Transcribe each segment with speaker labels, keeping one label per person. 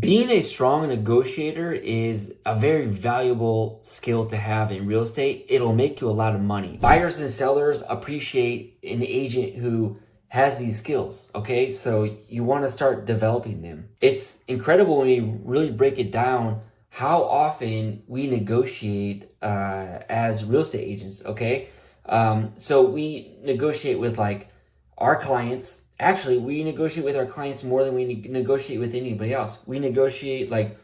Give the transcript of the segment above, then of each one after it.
Speaker 1: Being a strong negotiator is a very valuable skill to have in real estate. It'll make you a lot of money. Buyers and sellers appreciate an agent who has these skills, okay? So you want to start developing them. It's incredible when you really break it down how often we negotiate as real estate agents, okay? So we negotiate with like our clients. Actually, we negotiate with our clients more than we negotiate with anybody else. We negotiate like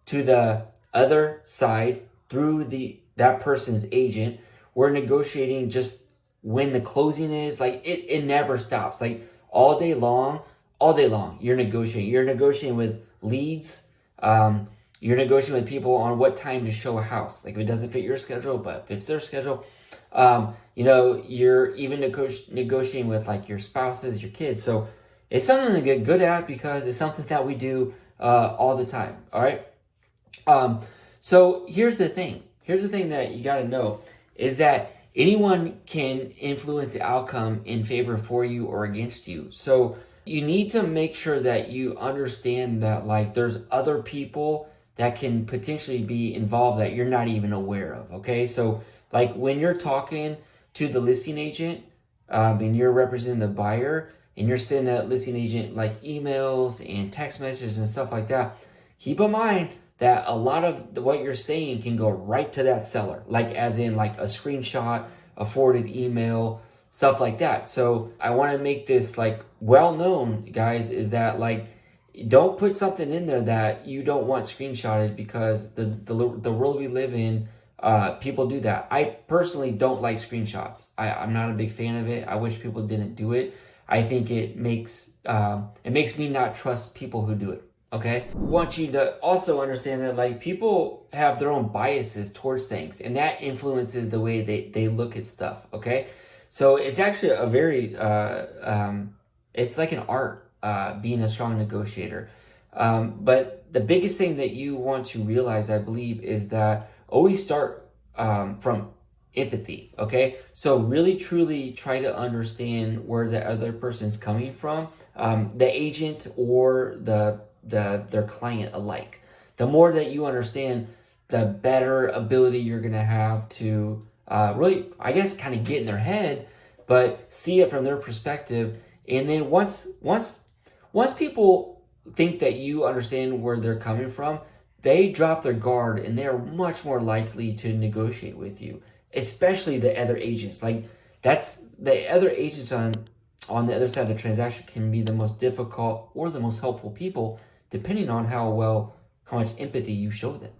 Speaker 1: to the other side through that person's agent. We're negotiating just when the closing is. Like it never stops. Like all day long, you're negotiating. You're negotiating with leads. You're negotiating with people on what time to show a house. Like if it doesn't fit your schedule, but if it's their schedule. You're even negotiating with like your spouses, your kids. So it's something to get good at because it's something that we do all the time. All right. So here's the thing. Here's the thing that you got to know is that anyone can influence the outcome in favor for you or against you. So you need to make sure that you understand that like there's other people that can potentially be involved that you're not even aware of. Okay. So like when you're talking to the listing agent and you're representing the buyer and you're sending that listing agent like emails and text messages and stuff like that, keep in mind that a lot of what you're saying can go right to that seller, like as in like a screenshot, a forwarded email, stuff like that. So I want to make this like well known, guys, is that like don't put something in there that you don't want screenshotted because the world we live in, people do that. I personally don't like screenshots. I'm not a big fan of it. I wish people didn't do it. I think it makes me not trust people who do it. Okay. I want you to also understand that like people have their own biases towards things and that influences the way they look at stuff. Okay. So it's actually a very, it's like an art, being a strong negotiator. But the biggest thing that you want to realize, I believe, is that always start from empathy, okay? So really, truly try to understand where the other person's coming from, the agent or their client alike. The more that you understand, the better ability you're gonna have to really, I guess, kind of get in their head, but see it from their perspective. And then once people think that you understand where they're coming from, they drop their guard and they're much more likely to negotiate with you, especially the other agents. Like that's the other agents on the other side of the transaction can be the most difficult or the most helpful people, depending on how much empathy you show them.